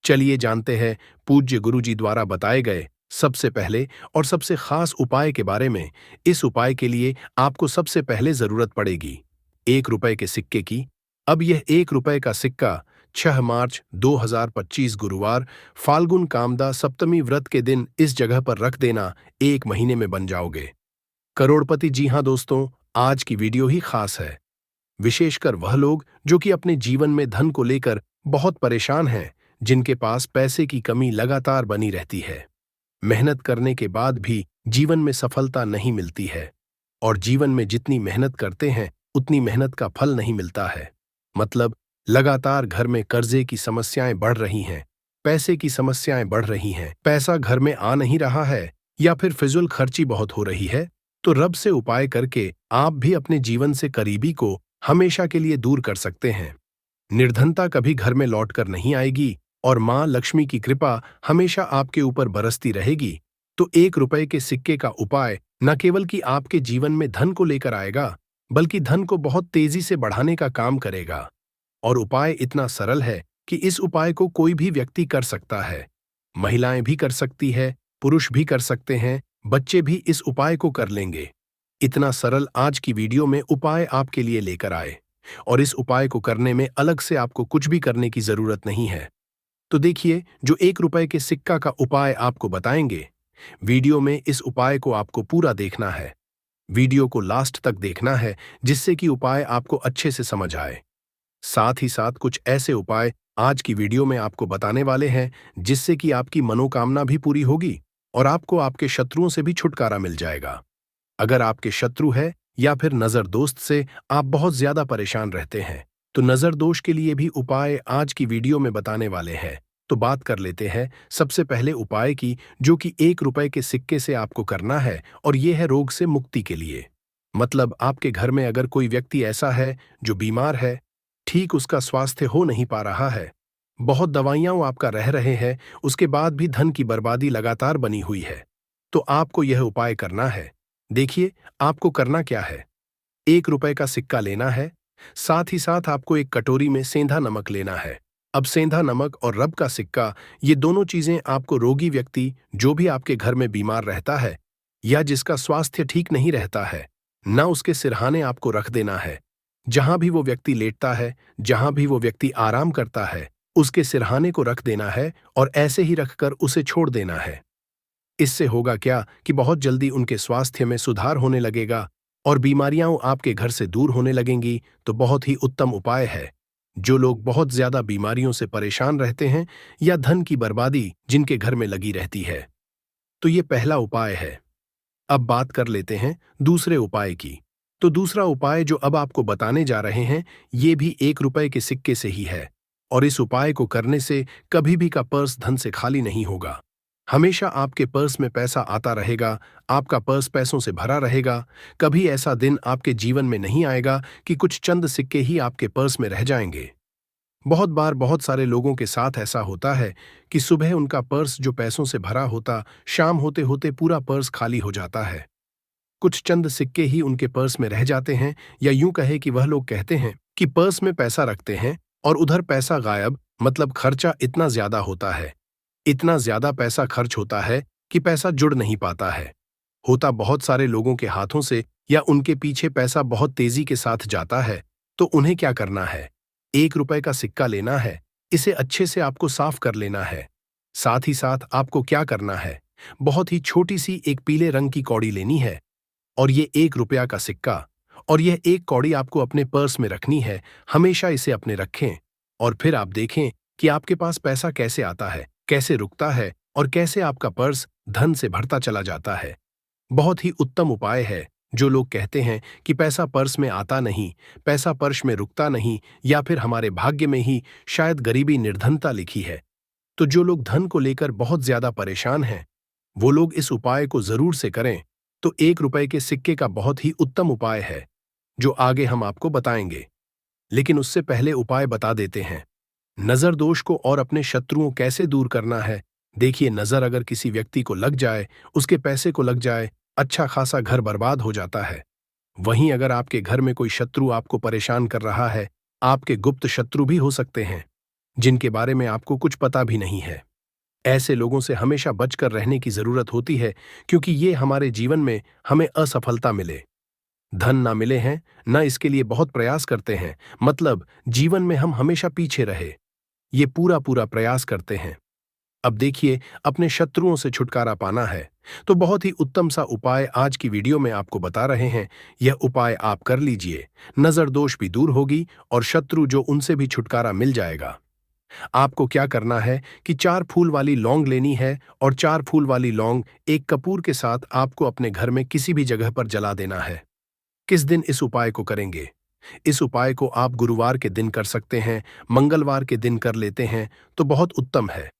चलिए जानते हैं पूज्य गुरुजी द्वारा बताए गए सबसे पहले और सबसे खास उपाय के बारे में। इस उपाय के लिए आपको सबसे पहले जरूरत पड़ेगी 1 रुपए के सिक्के की। अब यह 1 रुपए का सिक्का 6 मार्च 2025 गुरुवार फाल्गुन कामदा सप्तमी व्रत के दिन इस जगह पर रख देना, 1 महीने में बन जाओगे करोड़पति। जी हां दोस्तों, आज की वीडियो ही खास है, विशेषकर वह लोग जो कि अपने जीवन में धन को लेकर बहुत परेशान हैं, जिनके पास पैसे की कमी लगातार बनी रहती है, मेहनत करने के बाद भी जीवन में सफलता नहीं मिलती है और जीवन में जितनी मेहनत करते हैं उतनी मेहनत का फल नहीं मिलता है। लगातार घर में कर्जे की समस्याएं बढ़ रही हैं, पैसे की समस्याएं बढ़ रही हैं, पैसा घर में आ नहीं रहा है या फिर फिजूल खर्ची बहुत हो रही है, तो रब से उपाय करके आप भी अपने जीवन से करीबी को हमेशा के लिए दूर कर सकते हैं। निर्धनता कभी घर में लौटकर नहीं आएगी और मां लक्ष्मी की कृपा हमेशा आपके ऊपर बरसती रहेगी। तो 1 रुपए के सिक्के का उपाय न केवल कि आपके जीवन में धन को लेकर आएगा, बल्कि धन को बहुत तेजी से बढ़ाने का काम करेगा। और उपाय इतना सरल है कि इस उपाय को कोई भी व्यक्ति कर सकता है, महिलाएं भी कर सकती है, पुरुष भी कर सकते हैं, बच्चे भी इस उपाय को कर लेंगे। इतना सरल आज की वीडियो में उपाय आपके लिए लेकर आए और इस उपाय को करने में अलग से आपको कुछ भी करने की जरूरत नहीं है। तो देखिए, जो 1 रुपए के सिक्का का उपाय आपको बताएंगे, वीडियो में इस उपाय को आपको पूरा देखना है, वीडियो को लास्ट तक देखना है, जिससे कि उपाय आपको अच्छे से समझ आए। साथ ही साथ कुछ ऐसे उपाय आज की वीडियो में आपको बताने वाले हैं जिससे कि आपकी मनोकामना भी पूरी होगी और आपको आपके शत्रुओं से भी छुटकारा मिल जाएगा। अगर आपके शत्रु है या फिर नजर दोस्त से आप बहुत ज्यादा परेशान रहते हैं, तो नजर दोष के लिए भी उपाय आज की वीडियो में बताने वाले हैं। तो बात कर लेते हैं सबसे पहले उपाय की, जो कि 1 रुपए के सिक्के से आपको करना है, और ये है रोग से मुक्ति के लिए। मतलब आपके घर में अगर कोई व्यक्ति ऐसा है जो बीमार है, ठीक उसका स्वास्थ्य हो नहीं पा रहा है, बहुत दवाइयां वो आपका रह रहे हैं, उसके बाद भी धन की बर्बादी लगातार बनी हुई है, तो आपको यह उपाय करना है। देखिए, आपको करना क्या है। 1 रुपए का सिक्का लेना है, साथ ही साथ आपको एक कटोरी में सेंधा नमक लेना है। अब सेंधा नमक और रब का सिक्का, ये दोनों चीजें आपको रोगी व्यक्ति, जो भी आपके घर में बीमार रहता है या जिसका स्वास्थ्य ठीक नहीं रहता है, ना उसके सिरहाने आपको रख देना है। जहां भी वो व्यक्ति लेटता है, जहां भी वो व्यक्ति आराम करता है, उसके सिरहाने को रख देना है और ऐसे ही रखकर उसे छोड़ देना है। इससे होगा क्या कि बहुत जल्दी उनके स्वास्थ्य में सुधार होने लगेगा और बीमारियां आपके घर से दूर होने लगेंगी। तो बहुत ही उत्तम उपाय है। जो लोग बहुत ज्यादा बीमारियों से परेशान रहते हैं या धन की बर्बादी जिनके घर में लगी रहती है, तो ये पहला उपाय है। अब बात कर लेते हैं दूसरे उपाय की। तो दूसरा उपाय जो अब आपको बताने जा रहे हैं, ये भी 1 रुपए के सिक्के से ही है, और इस उपाय को करने से कभी भी का पर्स धन से खाली नहीं होगा। हमेशा आपके पर्स में पैसा आता रहेगा, आपका पर्स पैसों से भरा रहेगा। कभी ऐसा दिन आपके जीवन में नहीं आएगा कि कुछ चंद सिक्के ही आपके पर्स में रह जाएंगे। बहुत बार बहुत सारे लोगों के साथ ऐसा होता है कि सुबह उनका पर्स जो पैसों से भरा होता, शाम होते होते पूरा पर्स खाली हो जाता है। कुछ चंद सिक्के ही उनके पर्स में रह जाते हैं, या यूं कहे कि वह लोग कहते हैं कि पर्स में पैसा रखते हैं और उधर पैसा गायब, मतलब खर्चा इतना ज्यादा होता है, इतना ज्यादा पैसा खर्च होता है कि पैसा जुड़ नहीं पाता है। होता बहुत सारे लोगों के हाथों से या उनके पीछे पैसा बहुत तेजी के साथ जाता है। तो उन्हें क्या करना है, 1 रुपए का सिक्का लेना है, इसे अच्छे से आपको साफ कर लेना है। साथ ही साथ आपको क्या करना है, बहुत ही छोटी सी एक पीले रंग की कौड़ी लेनी है, और ये 1 रुपया का सिक्का और यह एक कौड़ी आपको अपने पर्स में रखनी है। हमेशा इसे अपने रखें, और फिर आप देखें कि आपके पास पैसा कैसे आता है, कैसे रुकता है, और कैसे आपका पर्स धन से भरता चला जाता है। बहुत ही उत्तम उपाय है। जो लोग कहते हैं कि पैसा पर्स में आता नहीं, पैसा पर्स में रुकता नहीं, या फिर हमारे भाग्य में ही शायद गरीबी निर्धनता लिखी है, तो जो लोग धन को लेकर बहुत ज्यादा परेशान हैं, वो लोग इस उपाय को जरूर से करें। तो 1 रुपए के सिक्के का बहुत ही उत्तम उपाय है, जो आगे हम आपको बताएंगे। लेकिन उससे पहले उपाय बता देते हैं। नजर दोष को और अपने शत्रुओं कैसे दूर करना है। देखिए, नजर अगर किसी व्यक्ति को लग जाए, उसके पैसे को लग जाए, अच्छा खासा घर बर्बाद हो जाता है। वहीं अगर आपके घर में कोई शत्रु आपको परेशान कर रहा है, आपके गुप्त शत्रु भी हो सकते हैं, जिनके बारे में आपको कुछ पता भी नहीं है। ऐसे लोगों से हमेशा बचकर रहने की जरूरत होती है, क्योंकि ये हमारे जीवन में हमें असफलता मिले, धन ना मिले हैं, ना इसके लिए बहुत प्रयास करते हैं, मतलब जीवन में हम हमेशा पीछे रहे, ये पूरा पूरा प्रयास करते हैं। अब देखिए, अपने शत्रुओं से छुटकारा पाना है, तो बहुत ही उत्तम सा उपाय आज की वीडियो में आपको बता रहे हैं। यह उपाय आप कर लीजिए, नजर दोष भी दूर होगी और शत्रु जो उनसे भी छुटकारा मिल जाएगा। आपको क्या करना है कि 4 फूल वाली लौंग लेनी है, और 4 फूल वाली लौंग एक कपूर के साथ आपको अपने घर में किसी भी जगह पर जला देना है। किस दिन इस उपाय को करेंगे? इस उपाय को आप गुरुवार के दिन कर सकते हैं, मंगलवार के दिन कर लेते हैं तो बहुत उत्तम है।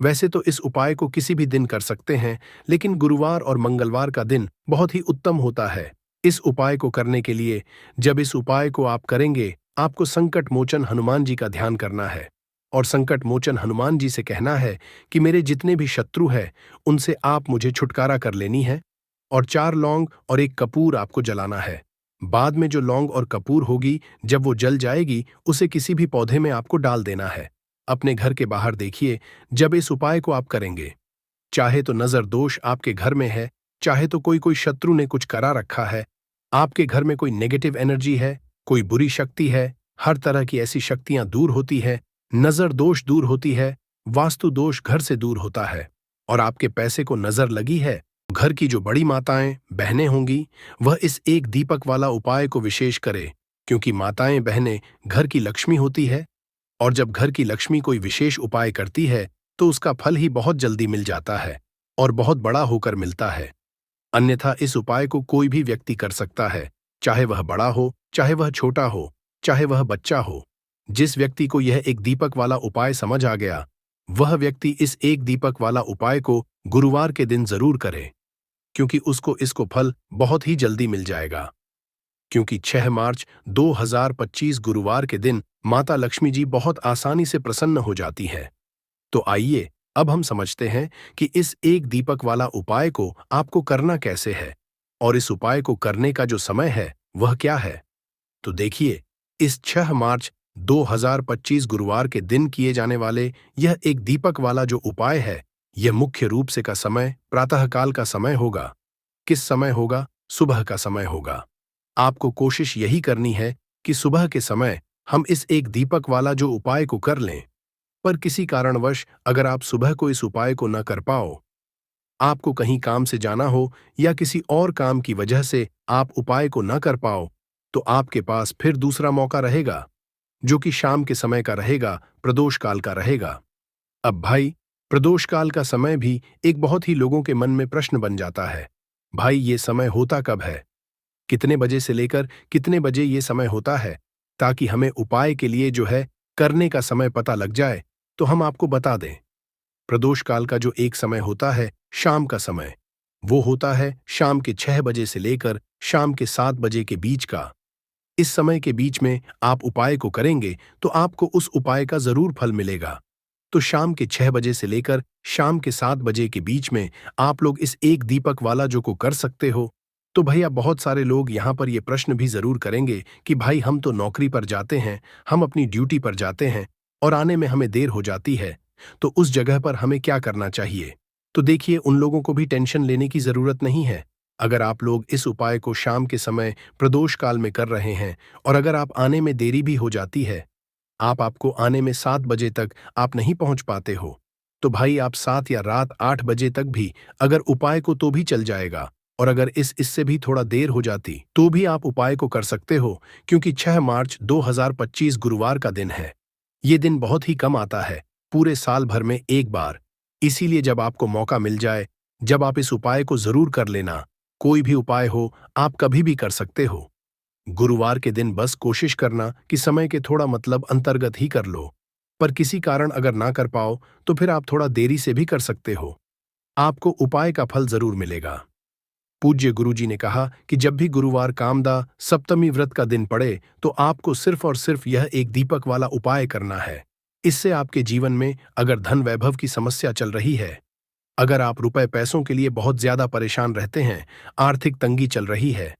वैसे तो इस उपाय को किसी भी दिन कर सकते हैं, लेकिन गुरुवार और मंगलवार का दिन बहुत ही उत्तम होता है इस उपाय को करने के लिए। जब इस उपाय को आप करेंगे, आपको संकट मोचन हनुमान जी का ध्यान करना है, और संकट मोचन हनुमान जी से कहना है कि मेरे जितने भी शत्रु हैं, उनसे आप मुझे छुटकारा कर लेनी है, और 4 लौंग और एक कपूर आपको जलाना है। बाद में जो लौंग और कपूर होगी, जब वो जल जाएगी, उसे किसी भी पौधे में आपको डाल देना है। अपने घर के बाहर देखिए, जब इस उपाय को आप करेंगे, चाहे तो नजर दोष आपके घर में है, चाहे तो कोई शत्रु ने कुछ करा रखा है, आपके घर में कोई नेगेटिव एनर्जी है, कोई बुरी शक्ति है, हर तरह की ऐसी शक्तियां दूर होती है, नजर दोष दूर होती है, वास्तु दोष घर से दूर होता है, और आपके पैसे को नजर लगी है, घर की जो बड़ी माताएं बहनें होंगी, वह इस एक दीपक वाला उपाय को विशेष करे, क्योंकि माताएं बहनें घर की लक्ष्मी होती है, और जब घर की लक्ष्मी कोई विशेष उपाय करती है, तो उसका फल ही बहुत जल्दी मिल जाता है, और बहुत बड़ा होकर मिलता है। अन्यथा इस उपाय को कोई भी व्यक्ति कर सकता है, चाहे वह बड़ा हो, चाहे वह छोटा हो, चाहे वह बच्चा हो, जिस व्यक्ति को यह एक दीपक वाला उपाय समझ आ गया, वह व्यक्ति इस एक दीपक वाला उपाय को गुरुवार के दिन जरूर करे, क्योंकि उसको इसको फल बहुत ही जल्दी मिल जाएगा। क्योंकि 6 मार्च 2025 गुरुवार के दिन माता लक्ष्मी जी बहुत आसानी से प्रसन्न हो जाती है। तो आइए अब हम समझते हैं कि इस एक दीपक वाला उपाय को आपको करना कैसे है और इस उपाय को करने का जो समय है वह क्या है। तो देखिए, इस 6 मार्च 2025 गुरुवार के दिन किए जाने वाले यह एक दीपक वाला जो उपाय है, यह मुख्य रूप से का समय प्रातःकाल का समय होगा। किस समय होगा? सुबह का समय होगा। आपको कोशिश यही करनी है कि सुबह के समय हम इस एक दीपक वाला जो उपाय को कर लें। पर किसी कारणवश अगर आप सुबह को इस उपाय को न कर पाओ, आपको कहीं काम से जाना हो या किसी और काम की वजह से आप उपाय को न कर पाओ, तो आपके पास फिर दूसरा मौका रहेगा, जो कि शाम के समय का रहेगा, प्रदोष काल का रहेगा। अब भाई, प्रदोष काल का समय भी एक बहुत ही लोगों के मन में प्रश्न बन जाता है। भाई, ये समय होता कब है? कितने बजे से लेकर कितने बजे ये समय होता है, ताकि हमें उपाय के लिए जो है करने का समय पता लग जाए तो हम आपको बता दें। प्रदोष काल का जो एक समय होता है, शाम का समय, वो होता है शाम के 6 बजे से लेकर शाम के 7 बजे के बीच का। इस समय के बीच में आप उपाय को करेंगे तो आपको उस उपाय का जरूर फल मिलेगा। तो शाम के 6 बजे से लेकर शाम के 7 बजे के बीच में आप लोग इस एक दीपक वाला जो को कर सकते हो। तो भैया, बहुत सारे लोग यहाँ पर ये प्रश्न भी जरूर करेंगे कि भाई, हम तो नौकरी पर जाते हैं, हम अपनी ड्यूटी पर जाते हैं और आने में हमें देर हो जाती है, तो उस जगह पर हमें क्या करना चाहिए? तो देखिए, उन लोगों को भी टेंशन लेने की जरूरत नहीं है। अगर आप लोग इस उपाय को शाम के समय प्रदोष काल में कर रहे हैं और अगर आप आने में देरी भी हो जाती है, आपको आने में 7 बजे तक आप नहीं पहुंच पाते हो, तो भाई आप 7 या रात 8 बजे तक भी अगर उपाय को तो भी चल जाएगा। और अगर इससे भी थोड़ा देर हो जाती तो भी आप उपाय को कर सकते हो, क्योंकि 6 मार्च 2025 गुरुवार का दिन है। ये दिन बहुत ही कम आता है, पूरे साल भर में एक बार। इसीलिए जब आपको मौका मिल जाए, जब आप इस उपाय को जरूर कर लेना। कोई भी उपाय हो, आप कभी भी कर सकते हो। गुरुवार के दिन बस कोशिश करना कि समय के थोड़ा मतलब अंतर्गत ही कर लो। पर किसी कारण अगर ना कर पाओ तो फिर आप थोड़ा देरी से भी कर सकते हो। आपको उपाय का फल जरूर मिलेगा। पूज्य गुरुजी ने कहा कि जब भी गुरुवार कामदा सप्तमी व्रत का दिन पड़े तो आपको सिर्फ और सिर्फ यह एक दीपक वाला उपाय करना है। इससे आपके जीवन में अगर धन वैभव की समस्या चल रही है, अगर आप रुपए पैसों के लिए बहुत ज्यादा परेशान रहते हैं, आर्थिक तंगी चल रही है,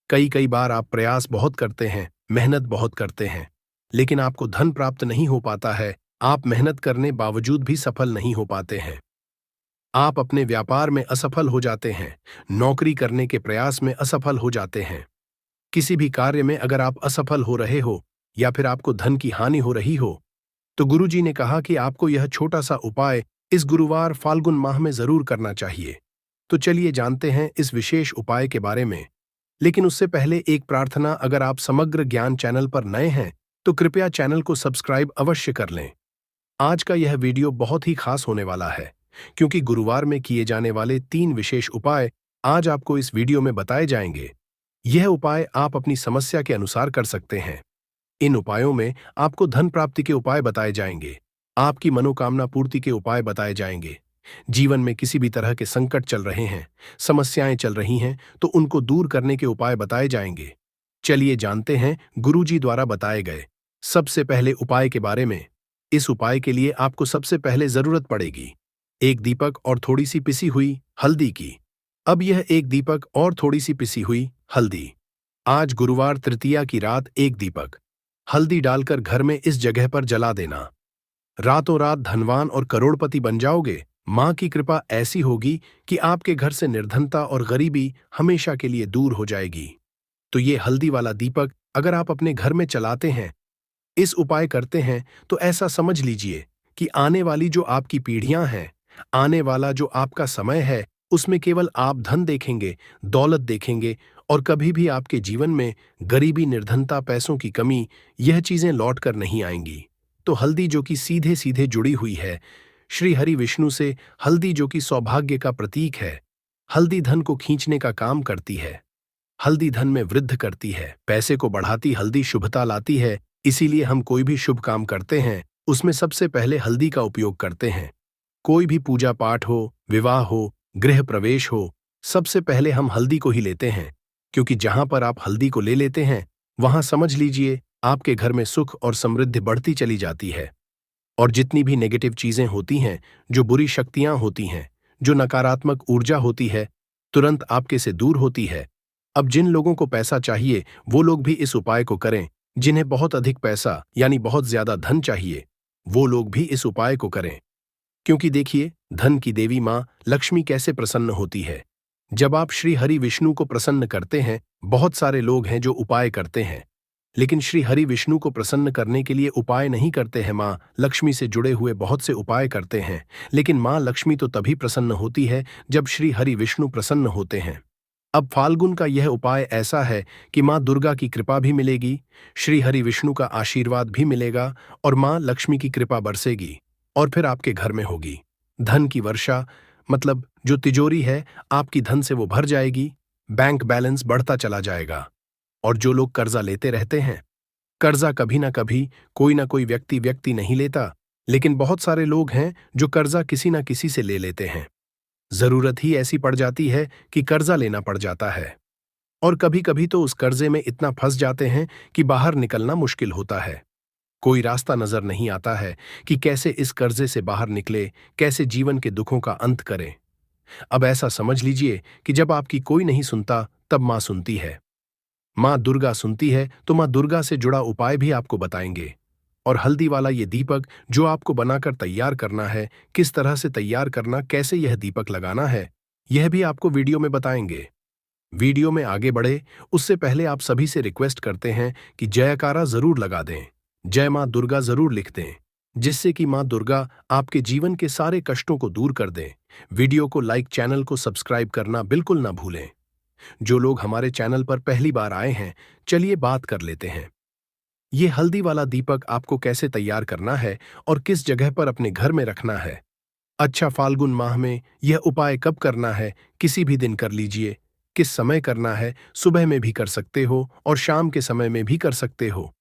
कई कई बार आप प्रयास बहुत करते हैं, मेहनत बहुत करते हैं, लेकिन आपको धन प्राप्त नहीं हो पाता है, आप मेहनत करने बावजूद भी सफल नहीं हो पाते हैं, आप अपने व्यापार में असफल हो जाते हैं, नौकरी करने के प्रयास में असफल हो जाते हैं, किसी भी कार्य में अगर आप असफल हो रहे हो या फिर आपको धन की हानि हो रही हो, तो गुरुजी ने कहा कि आपको यह छोटा सा उपाय इस गुरुवार फाल्गुन माह में जरूर करना चाहिए। तो चलिए जानते हैं इस विशेष उपाय के बारे में। लेकिन उससे पहले एक प्रार्थना, अगर आप समग्र ज्ञान चैनल पर नए हैं तो कृपया चैनल को सब्सक्राइब अवश्य कर लें। आज का यह वीडियो बहुत ही खास होने वाला है, क्योंकि गुरुवार में किए जाने वाले 3 विशेष उपाय आज आपको इस वीडियो में बताए जाएंगे। यह उपाय आप अपनी समस्या के अनुसार कर सकते हैं। इन उपायों में आपको धन प्राप्ति के उपाय बताए जाएंगे, आपकी मनोकामना पूर्ति के उपाय बताए जाएंगे। जीवन में किसी भी तरह के संकट चल रहे हैं, समस्याएं चल रही हैं, तो उनको दूर करने के उपाय बताए जाएंगे। चलिए जानते हैं गुरुजी द्वारा बताए गए सबसे पहले उपाय के बारे में। इस उपाय के लिए आपको सबसे पहले जरूरत पड़ेगी एक दीपक और थोड़ी सी पिसी हुई हल्दी की। अब यह एक दीपक और थोड़ी सी पिसी हुई हल्दी, आज गुरुवार तृतीया की रात एक दीपक हल्दी डालकर घर में इस जगह पर जला देना। रातों रात धनवान और करोड़पति बन जाओगे। मां की कृपा ऐसी होगी कि आपके घर से निर्धनता और गरीबी हमेशा के लिए दूर हो जाएगी। तो ये हल्दी वाला दीपक अगर आप अपने घर में चलाते हैं, इस उपाय करते हैं, तो ऐसा समझ लीजिए कि आने वाली जो आपकी पीढ़ियां हैं, आने वाला जो आपका समय है, उसमें केवल आप धन देखेंगे, दौलत देखेंगे और कभी भी आपके जीवन में गरीबी, निर्धनता, पैसों की कमी, यह चीजें लौट कर नहीं आएंगी। तो हल्दी जो कि सीधे सीधे जुड़ी हुई है श्री हरि विष्णु से, हल्दी जो कि सौभाग्य का प्रतीक है, हल्दी धन को खींचने का काम करती है, हल्दी धन में वृद्धि करती है, पैसे को बढ़ाती, हल्दी शुभता लाती है। इसीलिए हम कोई भी शुभ काम करते हैं उसमें सबसे पहले हल्दी का उपयोग करते हैं। कोई भी पूजा पाठ हो, विवाह हो, गृह प्रवेश हो, सबसे पहले हम हल्दी को ही लेते हैं, क्योंकि जहां पर आप हल्दी को ले लेते हैं वहां समझ लीजिए आपके घर में सुख और समृद्धि बढ़ती चली जाती है। और जितनी भी नेगेटिव चीजें होती हैं, जो बुरी शक्तियां होती हैं, जो नकारात्मक ऊर्जा होती है, तुरंत आपके से दूर होती है। अब जिन लोगों को पैसा चाहिए वो लोग भी इस उपाय को करें, जिन्हें बहुत अधिक पैसा यानी बहुत ज्यादा धन चाहिए वो लोग भी इस उपाय को करें। क्योंकि देखिए, धन की देवी मां लक्ष्मी कैसे प्रसन्न होती है। जब आप श्री हरि विष्णु को प्रसन्न करते हैं, बहुत सारे लोग हैं जो उपाय करते हैं, लेकिन श्री हरि विष्णु को प्रसन्न करने के लिए उपाय नहीं करते हैं। मां लक्ष्मी से जुड़े हुए बहुत से उपाय करते हैं, लेकिन मां लक्ष्मी तो तभी प्रसन्न होती है जब श्री हरि विष्णु प्रसन्न होते हैं। अब फाल्गुन का यह उपाय ऐसा है कि मां दुर्गा की कृपा भी मिलेगी, श्री हरि विष्णु का आशीर्वाद भी मिलेगा और मां लक्ष्मी की कृपा बरसेगी और फिर आपके घर में होगी धन की वर्षा। मतलब जो तिजोरी है आपकी धन से वो भर जाएगी, बैंक बैलेंस बढ़ता चला जाएगा। और जो लोग कर्जा लेते रहते हैं, कर्जा कभी ना कोई व्यक्ति नहीं लेता, लेकिन बहुत सारे लोग हैं जो कर्जा किसी ना किसी से ले लेते हैं। जरूरत ही ऐसी पड़ जाती है कि कर्जा लेना पड़ जाता है, और कभी कभी तो उस कर्जे में इतना फंस जाते हैं कि बाहर निकलना मुश्किल होता है। कोई रास्ता नजर नहीं आता है कि कैसे इस कर्जे से बाहर निकले, कैसे जीवन के दुखों का अंत करें। अब ऐसा समझ लीजिए कि जब आपकी कोई नहीं सुनता तब मां सुनती है। मां दुर्गा सुनती है तो मां दुर्गा से जुड़ा उपाय भी आपको बताएंगे। और हल्दी वाला ये दीपक जो आपको बनाकर तैयार करना है, किस तरह से तैयार करना, कैसे यह दीपक लगाना है, यह भी आपको वीडियो में बताएंगे। वीडियो में आगे बढ़े उससे पहले आप सभी से रिक्वेस्ट करते हैं कि जयकारा जरूर लगा दें, जय मां दुर्गा जरूर लिख दें, जिससे कि मां दुर्गा आपके जीवन के सारे कष्टों को दूर कर दें। वीडियो को लाइक, चैनल को सब्सक्राइब करना बिल्कुल ना भूलें। जो लोग हमारे चैनल पर पहली बार आए हैं, चलिए बात कर लेते हैं। ये हल्दी वाला दीपक आपको कैसे तैयार करना है और किस जगह पर अपने घर में रखना है। अच्छा, फाल्गुन माह में यह उपाय कब करना है, किसी भी दिन कर लीजिए। किस समय करना है, सुबह में भी कर सकते हो और शाम के समय में भी कर सकते हो।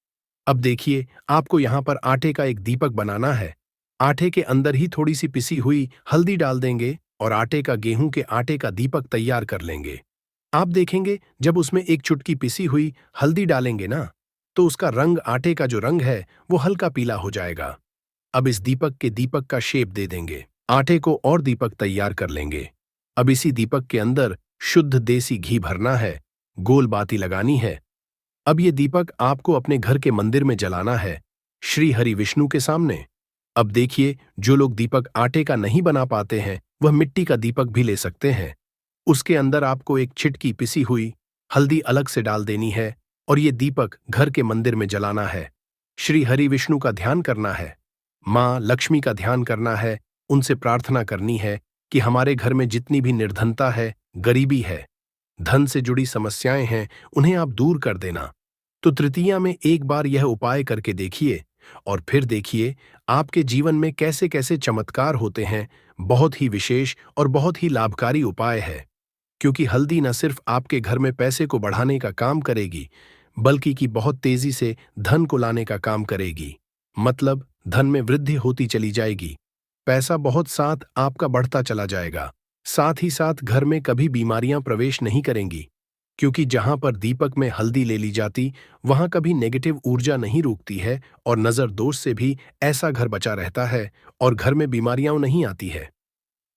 अब देखिए, आपको यहाँ पर आटे का एक दीपक बनाना है। आटे के अंदर ही थोड़ी सी पिसी हुई हल्दी डाल देंगे और आटे का, गेहूं के आटे का दीपक तैयार कर लेंगे। आप देखेंगे जब उसमें एक चुटकी पिसी हुई हल्दी डालेंगे ना, तो उसका रंग, आटे का जो रंग है वो हल्का पीला हो जाएगा। अब इस दीपक के, दीपक का शेप दे देंगे आटे को और दीपक तैयार कर लेंगे। अब इसी दीपक के अंदर शुद्ध देसी घी भरना है, गोल बाती लगानी है। अब ये दीपक आपको अपने घर के मंदिर में जलाना है, श्री हरि विष्णु के सामने। अब देखिए, जो लोग दीपक आटे का नहीं बना पाते हैं वह मिट्टी का दीपक भी ले सकते हैं। उसके अंदर आपको एक छिटकी पिसी हुई हल्दी अलग से डाल देनी है और ये दीपक घर के मंदिर में जलाना है। श्री हरि विष्णु का ध्यान करना है, मां लक्ष्मी का ध्यान करना है, उनसे प्रार्थना करनी है कि हमारे घर में जितनी भी निर्धनता है, गरीबी है, धन से जुड़ी समस्याएं हैं, उन्हें आप दूर कर देना। तो तृतीया में एक बार यह उपाय करके देखिए और फिर देखिए आपके जीवन में कैसे कैसे चमत्कार होते हैं। बहुत ही विशेष और बहुत ही लाभकारी उपाय है, क्योंकि हल्दी न सिर्फ आपके घर में पैसे को बढ़ाने का काम करेगी, बल्कि कि बहुत तेजी से धन को लाने का काम करेगी। मतलब धन में वृद्धि होती चली जाएगी, पैसा बहुत साथ आपका बढ़ता चला जाएगा। साथ ही साथ घर में कभी बीमारियां प्रवेश नहीं करेंगी, क्योंकि जहां पर दीपक में हल्दी ले ली जाती वहां कभी नेगेटिव ऊर्जा नहीं रुकती है और नजर दोष से भी ऐसा घर बचा रहता है और घर में बीमारियां नहीं आती है।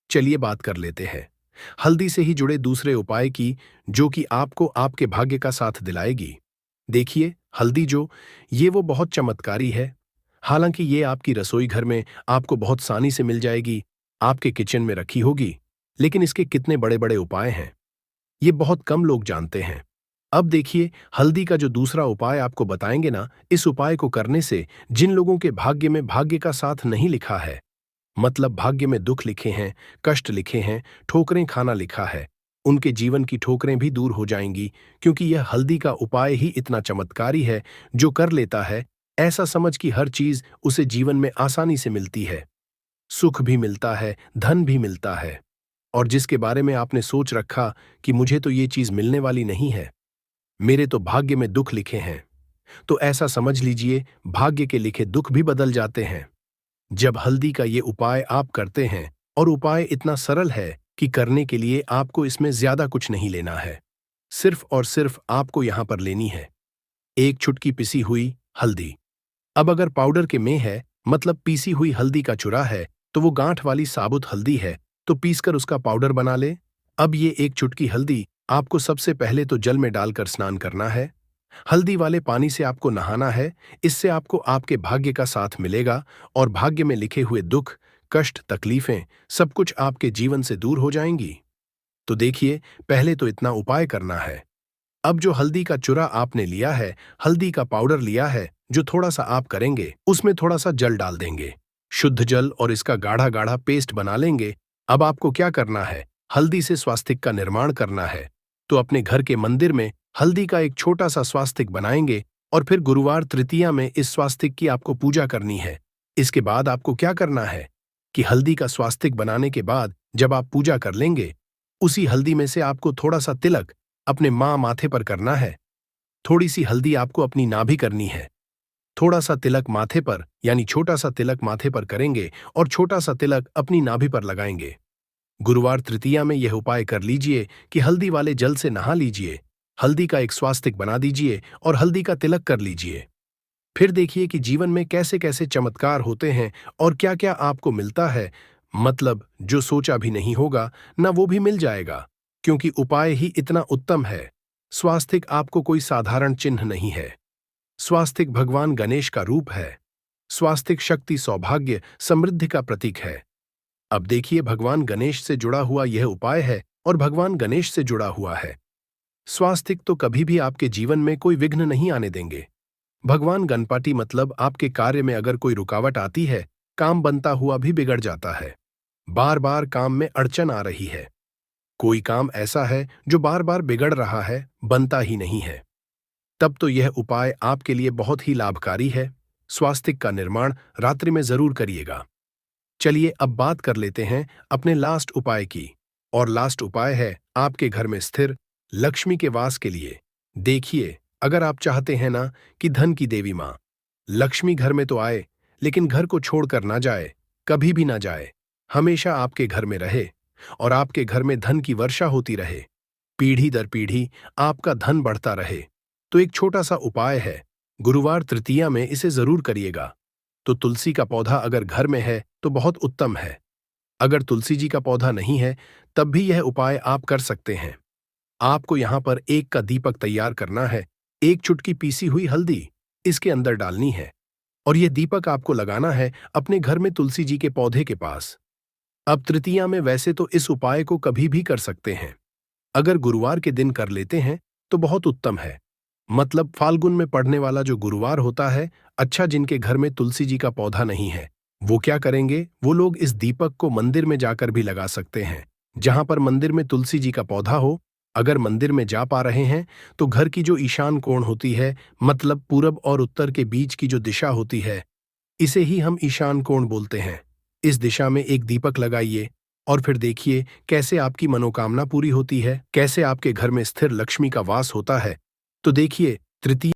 चलिए बात कर लेते हैं हल्दी से ही जुड़े दूसरे उपाय की, जो कि आपको आपके भाग्य का साथ दिलाएगी। देखिए, हल्दी जो ये वो बहुत चमत्कारी है। हालांकि ये आपकी रसोई घर में आपको बहुत आसानी से मिल जाएगी, आपके किचन में रखी होगी, लेकिन इसके कितने बड़े बड़े उपाय हैं ये बहुत कम लोग जानते हैं। अब देखिए, हल्दी का जो दूसरा उपाय आपको बताएंगे ना, इस उपाय को करने से जिन लोगों के भाग्य में भाग्य का साथ नहीं लिखा है, मतलब भाग्य में दुख लिखे हैं, कष्ट लिखे हैं, ठोकरें खाना लिखा है, उनके जीवन की ठोकरें भी दूर हो जाएंगी, क्योंकि यह हल्दी का उपाय ही इतना चमत्कारी है। जो कर लेता है ऐसा समझ कि हर चीज उसे जीवन में आसानी से मिलती है, सुख भी मिलता है, धन भी मिलता है। और जिसके बारे में आपने सोच रखा कि मुझे तो ये चीज मिलने वाली नहीं है, मेरे तो भाग्य में दुख लिखे हैं, तो ऐसा समझ लीजिए भाग्य के लिखे दुख भी बदल जाते हैं। जब हल्दी का ये उपाय आप करते हैं, और उपाय इतना सरल है कि करने के लिए आपको इसमें ज्यादा कुछ नहीं लेना है, सिर्फ और सिर्फ आपको यहां पर लेनी है एक चुटकी पिसी हुई हल्दी। अब अगर पाउडर के में है, मतलब पीसी हुई हल्दी का चूरा है, तो वो गांठ वाली साबुत हल्दी है, तो पीसकर उसका पाउडर बना ले। अब ये एक चुटकी हल्दी आपको सबसे पहले तो जल में डालकर स्नान करना है। हल्दी वाले पानी से आपको नहाना है। इससे आपको आपके भाग्य का साथ मिलेगा और भाग्य में लिखे हुए दुख, कष्ट, तकलीफें सब कुछ आपके जीवन से दूर हो जाएंगी। तो देखिए, पहले तो इतना उपाय करना है। अब जो हल्दी का चूरा आपने लिया है, हल्दी का पाउडर लिया है, जो थोड़ा सा आप करेंगे, उसमें थोड़ा सा जल डाल देंगे, शुद्ध जल, और इसका गाढ़ा गाढ़ा पेस्ट बना लेंगे। अब आपको क्या करना है, हल्दी से स्वास्तिक का निर्माण करना है। तो अपने घर के मंदिर में हल्दी का एक छोटा सा स्वास्तिक बनाएंगे और फिर गुरुवार तृतीया में इस स्वास्तिक की आपको पूजा करनी है। इसके बाद आपको क्या करना है कि हल्दी का स्वास्तिक बनाने के बाद जब आप पूजा कर लेंगे, उसी हल्दी में से आपको थोड़ा सा तिलक अपने मां माथे पर करना है। थोड़ी सी हल्दी आपको अपनी नाभि करनी है। थोड़ा सा तिलक माथे पर, यानी छोटा सा तिलक माथे पर करेंगे और छोटा सा तिलक अपनी नाभि पर लगाएंगे। गुरुवार तृतीया में यह उपाय कर लीजिए कि हल्दी वाले जल से नहा लीजिए, हल्दी का एक स्वास्तिक बना दीजिए और हल्दी का तिलक कर लीजिए। फिर देखिए कि जीवन में कैसे कैसे चमत्कार होते हैं और क्या क्या आपको मिलता है। मतलब जो सोचा भी नहीं होगा ना, वो भी मिल जाएगा, क्योंकि उपाय ही इतना उत्तम है। स्वास्तिक आपको कोई साधारण चिन्ह नहीं है। स्वास्तिक भगवान गणेश का रूप है। स्वास्तिक शक्ति, सौभाग्य, समृद्धि का प्रतीक है। अब देखिए, भगवान गणेश से जुड़ा हुआ यह उपाय है और भगवान गणेश से जुड़ा हुआ है। स्वास्तिक तो कभी भी आपके जीवन में कोई विघ्न नहीं आने देंगे। भगवान गणपति मतलब आपके कार्य में अगर कोई रुकावट आती है, काम बनता हुआ भी बिगड़ जाता है, बार बार काम में अड़चन आ रही है, कोई काम ऐसा है जो बार बार बिगड़ रहा है, बनता ही नहीं है, तब तो यह उपाय आपके लिए बहुत ही लाभकारी है। स्वास्तिक का निर्माण रात्रि में जरूर करिएगा। चलिए अब बात कर लेते हैं अपने लास्ट उपाय की। और लास्ट उपाय है आपके घर में स्थिर लक्ष्मी के वास के लिए। देखिए, अगर आप चाहते हैं ना कि धन की देवी मां लक्ष्मी घर में तो आए, लेकिन घर को छोड़कर ना जाए, कभी भी ना जाए, हमेशा आपके घर में रहे और आपके घर में धन की वर्षा होती रहे, पीढ़ी दर पीढ़ी आपका धन बढ़ता रहे, तो एक छोटा सा उपाय है। गुरुवार तृतीया में इसे जरूर करिएगा। तो तुलसी का पौधा अगर घर में है तो बहुत उत्तम है। अगर तुलसी जी का पौधा नहीं है, तब भी यह उपाय आप कर सकते हैं। आपको यहां पर एक का दीपक तैयार करना है। एक चुटकी पीसी हुई हल्दी इसके अंदर डालनी है और यह दीपक आपको लगाना है अपने घर में तुलसी जी के पौधे के पास। अब तृतीया में वैसे तो इस उपाय को कभी भी कर सकते हैं, अगर गुरुवार के दिन कर लेते हैं तो बहुत उत्तम है। मतलब फाल्गुन में पड़ने वाला जो गुरुवार होता है। अच्छा, जिनके घर में तुलसी जी का पौधा नहीं है, वो क्या करेंगे, वो लोग इस दीपक को मंदिर में जाकर भी लगा सकते हैं, जहां पर मंदिर में तुलसी जी का पौधा हो। अगर मंदिर में जा पा रहे हैं तो घर की जो ईशान कोण होती है, मतलब पूरब और उत्तर के बीच की जो दिशा होती है, इसे ही हम ईशान कोण बोलते हैं। इस दिशा में एक दीपक लगाइए और फिर देखिए कैसे आपकी मनोकामना पूरी होती है, कैसे आपके घर में स्थिर लक्ष्मी का वास होता है। तो देखिए, तृतीय